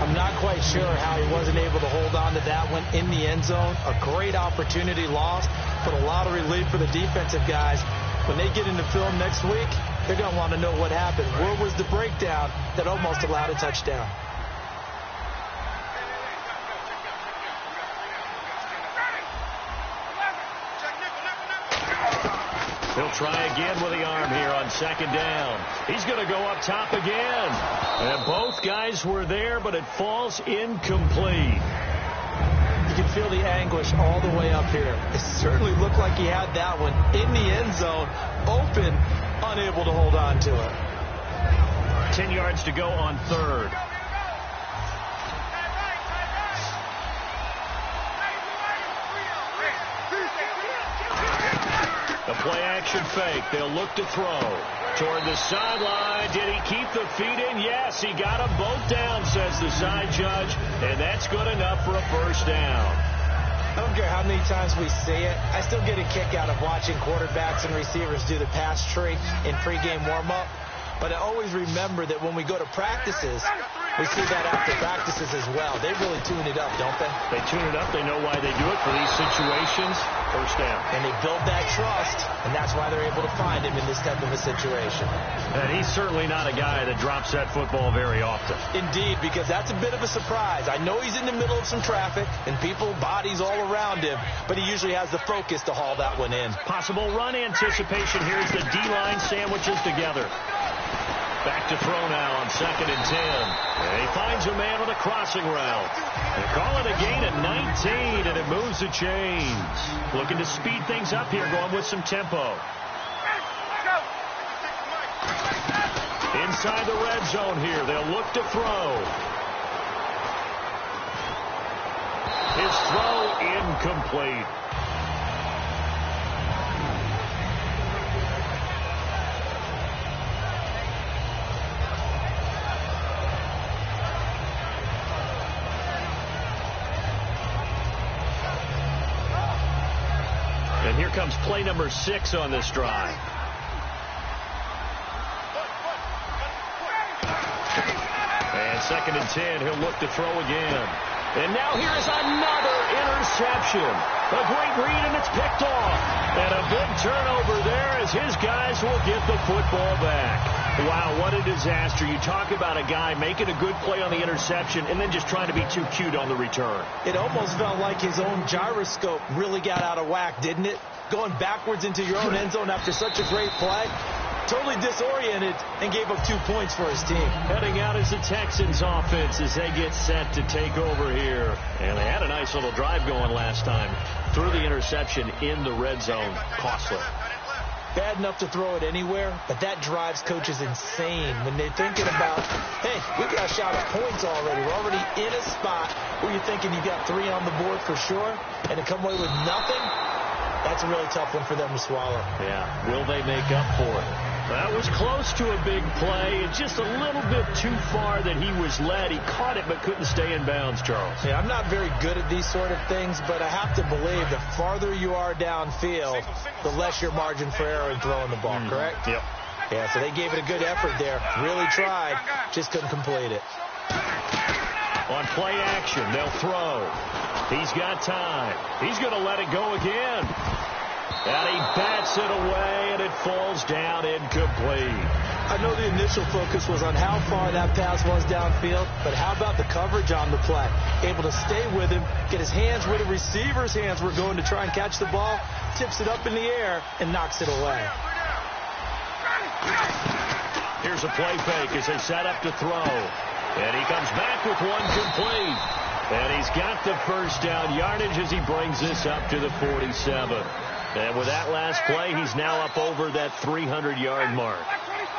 I'm not quite sure how he wasn't able to hold on to that one in the end zone. A great opportunity lost, but a lot of relief for the defensive guys. When they get into film next week, they're going to want to know what happened. Where was the breakdown that almost allowed a touchdown? He'll try again with the arm here on second down. He's going to go up top again. And both guys were there, but it falls incomplete. You can feel the anguish all the way up here. It certainly looked like he had that one in the end zone, open, unable to hold on to it. 10 yards to go on third. The play-action fake. They'll look to throw. Toward the sideline. Did he keep the feet in? Yes, he got them both down, says the side judge. And that's good enough for a first down. I don't care how many times we see it. I still get a kick out of watching quarterbacks and receivers do the pass tree in pregame warm-up. But I always remember that when we go to practices, we see that after practices as well. They really tune it up, don't they? They tune it up. They know why they do it for these situations. First down. And they build that trust, and that's why they're able to find him in this type of a situation. And he's certainly not a guy that drops that football very often. Indeed, because that's a bit of a surprise. I know he's in the middle of some traffic and people, bodies all around him, but he usually has the focus to haul that one in. Possible run anticipation. Here's the D-line sandwiches together. Back to throw now on 2nd and 10. And he finds a man with a crossing route. They call it a gain of 19, and it moves the chains. Looking to speed things up here, going with some tempo. Inside the red zone here, they'll look to throw. His throw incomplete. And here comes play number 6 on this drive. And 2nd and 10, he'll look to throw again. And now here is another interception. A great read, and it's picked off. And a big turnover there as his guys will get the football back. Wow, what a disaster. You talk about a guy making a good play on the interception and then just trying to be too cute on the return. It almost felt like his own gyroscope really got out of whack, didn't it? Going backwards into your own end zone after such a great play. Totally disoriented and gave up 2 points for his team. Heading out is the Texans offense as they get set to take over here. And they had a nice little drive going last time. Threw the interception in the red zone. Costly. Bad enough to throw it anywhere, but that drives coaches insane when they're thinking about, hey, we got a shot at points already. We're already in a spot where you're thinking you got 3 on the board for sure, and to come away with nothing, that's a really tough one for them to swallow. Yeah, will they make up for it? That was close to a big play. It's just a little bit too far that he was led. He caught it but couldn't stay in bounds, Charles. Yeah, I'm not very good at these sort of things, but I have to believe the farther you are downfield, the less your margin for error in throwing the ball, correct? Yep. Yeah, so they gave it a good effort there. Really tried, just couldn't complete it. On play action, they'll throw. He's got time. He's going to let it go again. And he bats it away, and it falls down incomplete. I know the initial focus was on how far that pass was downfield, but how about the coverage on the play? Able to stay with him, get his hands where the receiver's hands were going to try and catch the ball, tips it up in the air, and knocks it away. Here's a play fake as they set up to throw. And he comes back with one complete. And he's got the first down yardage as he brings this up to the 47. And with that last play, he's now up over that 300-yard mark.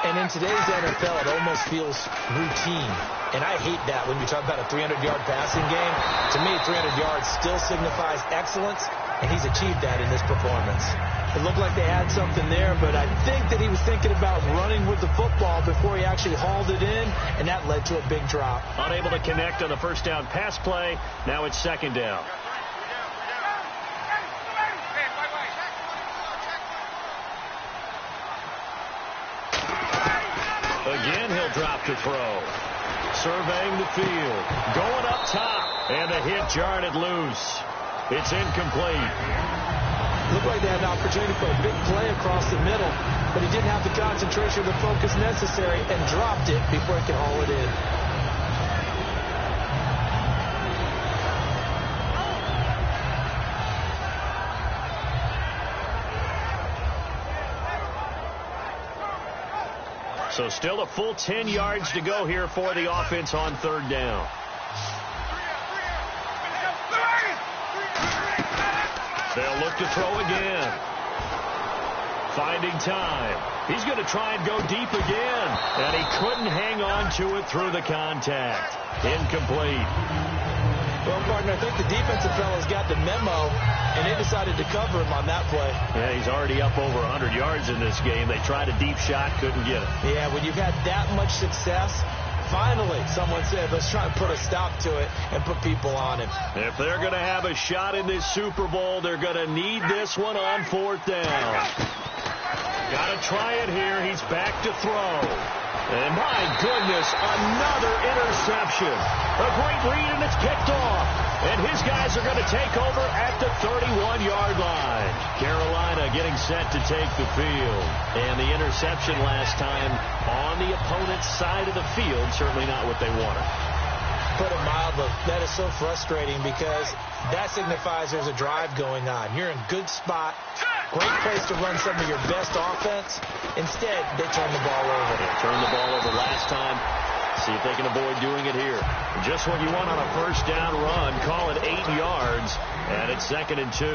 And in today's NFL, it almost feels routine. And I hate that when you talk about a 300-yard passing game. To me, 300 yards still signifies excellence, and he's achieved that in this performance. It looked like they had something there, but I think that he was thinking about running with the football before he actually hauled it in, and that led to a big drop. Unable to connect on the first down pass play. Now it's 2nd down. Again, he'll drop to throw. Surveying the field. Going up top. And the hit jarred it loose. It's incomplete. Looked like they had an opportunity for a big play across the middle, but he didn't have the concentration or the focus necessary and dropped it before he could haul it in. So still a full 10 yards to go here for the offense on 3rd down. They'll look to throw again. Finding time. He's going to try and go deep again. And he couldn't hang on to it through the contact. Incomplete. Well, partner, I think the defensive fellows got the memo, and they decided to cover him on that play. Yeah, he's already up over 100 yards in this game. They tried a deep shot, couldn't get it. Yeah, when you've had that much success, finally someone said, let's try and put a stop to it and put people on him. If they're going to have a shot in this Super Bowl, they're going to need this one on 4th down. Got to try it here. He's back to throw. And my goodness, another interception. A great read, and it's picked off. And his guys are going to take over at the 31-yard line. Carolina getting set to take the field. And the interception last time on the opponent's side of the field, certainly not what they wanted. Put it mildly, that is so frustrating because that signifies there's a drive going on. You're in a good spot. Great place to run some of your best offense. Instead, they turn the ball over. They turned the ball over last time. See if they can avoid doing it here. Just what you want on a first down run. Call it 8 yards, and it's 2nd and 2.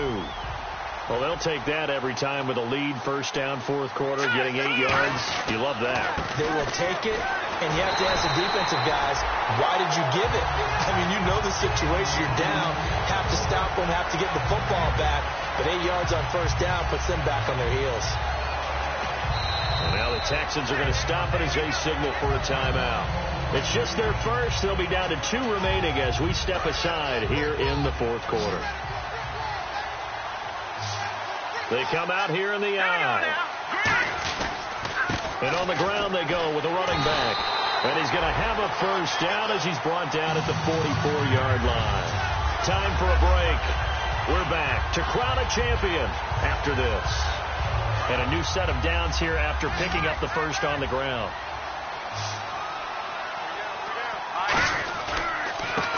Well, they'll take that every time with a lead, first down, fourth quarter, getting 8 yards. You love that. They will take it, and you have to ask the defensive guys, why did you give it? I mean, you know the situation. You're down, have to stop them, have to get the football back. But 8 yards on first down puts them back on their heels. And now the Texans are going to stop it as they signal for a timeout. It's just their first. They'll be down to 2 remaining as we step aside here in the fourth quarter. They come out here in the eye. And on the ground they go with a running back. And he's going to have a first down as he's brought down at the 44-yard line. Time for a break. We're back to crown a champion after this. And a new set of downs here after picking up the first on the ground.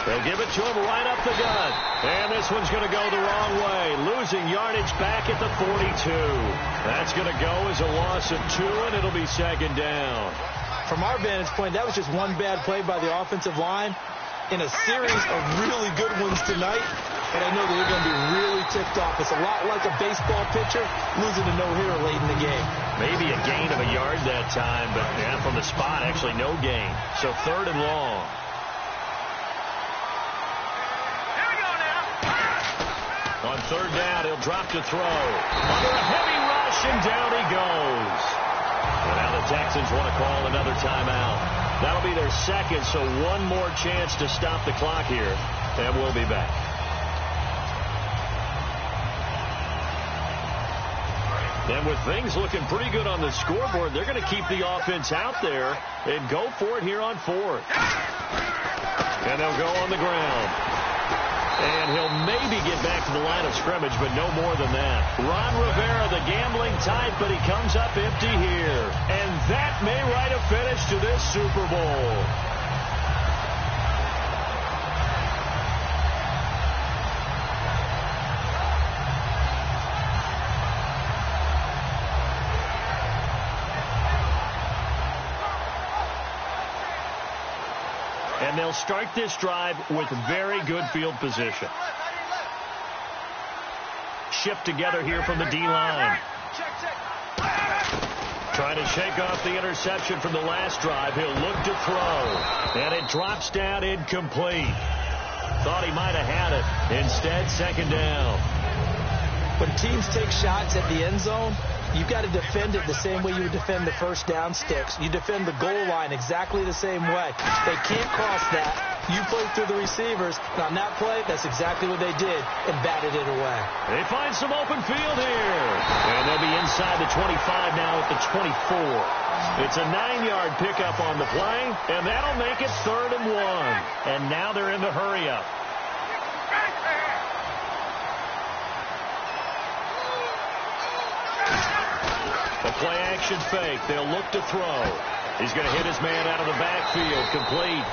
They'll give it to him right up the gut. And this one's going to go the wrong way. Losing yardage back at the 42. That's going to go as a loss of 2, and it'll be 2nd down. From our vantage point, that was just one bad play by the offensive line in a series of really good ones tonight. And I know that they're going to be really ticked off. It's a lot like a baseball pitcher losing a no-hitter late in the game. Maybe a gain of a yard that time, but yeah, from the spot, actually no gain. So 3rd and long. On 3rd down, he'll drop to throw. Under a heavy rush, and down he goes. And now the Texans want to call another timeout. That'll be their 2nd, so one more chance to stop the clock here. And we'll be back. And with things looking pretty good on the scoreboard, they're going to keep the offense out there and go for it here on 4th. And they'll go on the ground. And he'll maybe get back to the line of scrimmage, but no more than that. Ron Rivera, the gambling type, but he comes up empty here. And that may write a finish to this Super Bowl. And they'll start this drive with very good field position. Shift together here from the D-line. Trying to shake off the interception from the last drive. He'll look to throw. And it drops down incomplete. Thought he might have had it. Instead, 2nd down. When teams take shots at the end zone, you've got to defend it the same way you would defend the first down sticks. You defend the goal line exactly the same way. They can't cross that. You play through the receivers. And on that play, that's exactly what they did and batted it away. They find some open field here. And they'll be inside the 25 now at the 24. It's a 9-yard pickup on the play, and that'll make it 3rd and 1. And now they're in the hurry-up. A play-action fake. They'll look to throw. He's going to hit his man out of the backfield. Complete.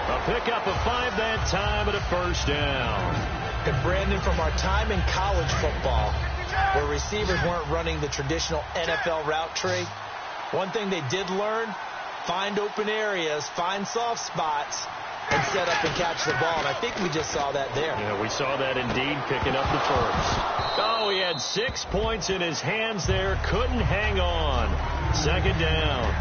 A pickup of 5 that time and a first down. And Brandon, from our time in college football, where receivers weren't running the traditional NFL route tree, one thing they did learn, find open areas, find soft spots, and set up and catch the ball. And I think we just saw that there. Yeah, we saw that indeed, picking up the first. Oh, he had 6 points in his hands there. Couldn't hang on. 2nd down.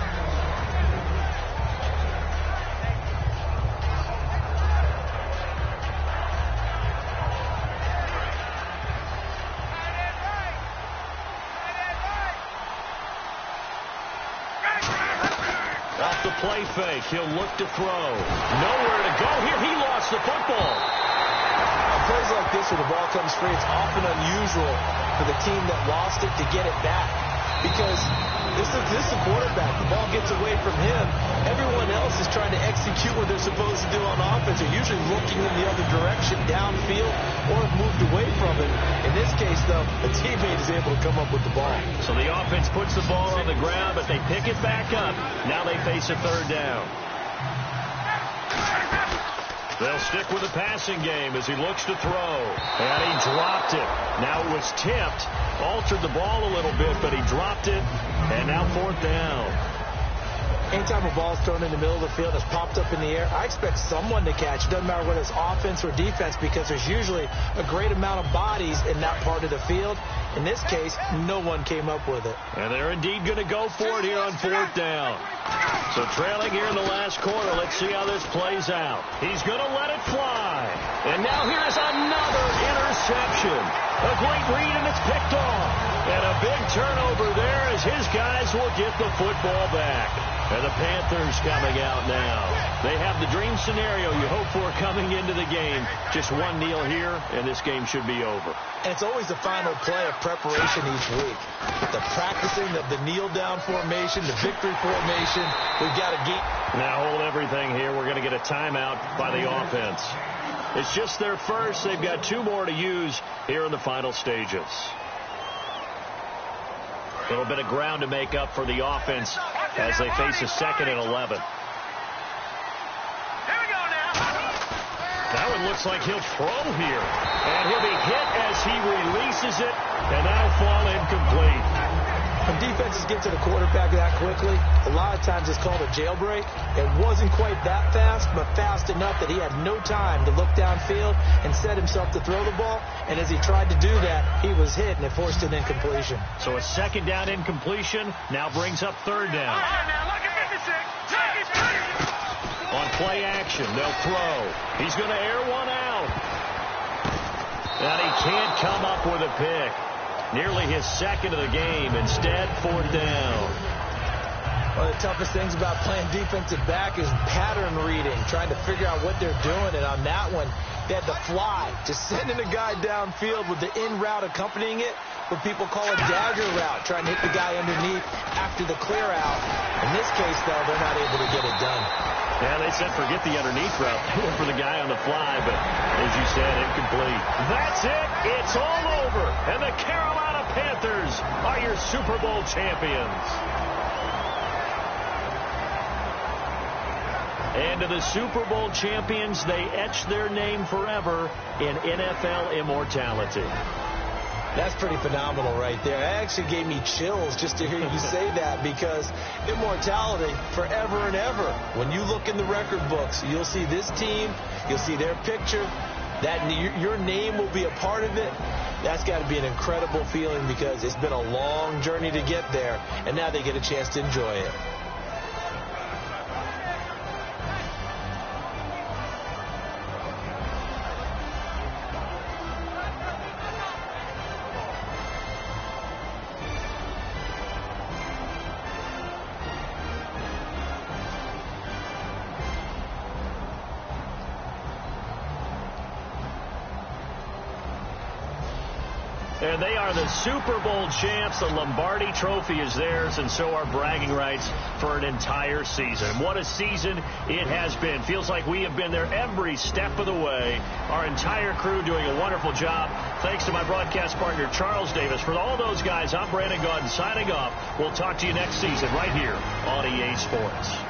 Off the play fake, he'll look to throw. Nowhere to go here. He lost the football. Plays like this where the ball comes free, it's often unusual for the team that lost it to get it back. because this is the quarterback. The ball gets away from him. Everyone else is trying to execute what they're supposed to do on offense. They're usually looking in the other direction, downfield, or have moved away from it. In this case, though, the teammate is able to come up with the ball. So the offense puts the ball on the ground, but they pick it back up. Now they face a third down. They'll stick with the passing game as he looks to throw. And he dropped it. Now it was tipped. Altered the ball a little bit, but he dropped it. And now fourth down. Anytime a ball's thrown in the middle of the field, it's popped up in the air, I expect someone to catch. It doesn't matter whether it's offense or defense, because there's usually a great amount of bodies in that part of the field. In this case, no one came up with it. And they're indeed going to go for it here on fourth down. So trailing here in the last quarter, let's see how this plays out. He's going to let it fly. And now here's another interception. A great read, and it's picked off. And a big turnover there as his guys will get the football back. And the Panthers coming out now. They have the dream scenario you hope for coming into the game. Just one kneel here, and this game should be over. And it's always the final play of preparation each week. The practicing of the kneel-down formation, the victory formation, we've got to get. Now hold everything here. We're going to get a timeout by the offense. It's just their first. They've got two more to use here in the final stages. A little bit of ground to make up for the offense as they face a 2nd and 11. That one looks like he'll throw here. And he'll be hit as he releases it, and that'll fall incomplete. When defenses get to the quarterback that quickly, a lot of times it's called a jailbreak. It wasn't quite that fast, but fast enough that he had no time to look downfield and set himself to throw the ball. And as he tried to do that, he was hit, and it forced an incompletion. So a 2nd down incompletion now brings up 3rd down. On play action, they'll throw. He's going to air one out. And he can't come up with a pick. Nearly his 2nd of the game. Instead, 4th down. One of the toughest things about playing defensive back is pattern reading, trying to figure out what they're doing. And on that one, they had to fly, just sending a guy downfield with the in route accompanying it, what people call a dagger route, trying to hit the guy underneath after the clear out. In this case, though, they're not able to get it done. Yeah, they said forget the underneath route. They went for the guy on the fly, but as you said, incomplete. That's it. It's all over. And the Carolina Panthers are your Super Bowl champions. And to the Super Bowl champions, they etch their name forever in NFL immortality. That's pretty phenomenal right there. It actually gave me chills just to hear you say that, because immortality forever and ever. When you look in the record books, you'll see this team, you'll see their picture, that your name will be a part of it. That's got to be an incredible feeling, because it's been a long journey to get there, and now they get a chance to enjoy it. And they are the Super Bowl champs. The Lombardi Trophy is theirs, and so are bragging rights for an entire season. What a season it has been. Feels like we have been there every step of the way. Our entire crew doing a wonderful job. Thanks to my broadcast partner, Charles Davis. For all those guys, I'm Brandon Gaudin signing off. We'll talk to you next season right here on EA Sports.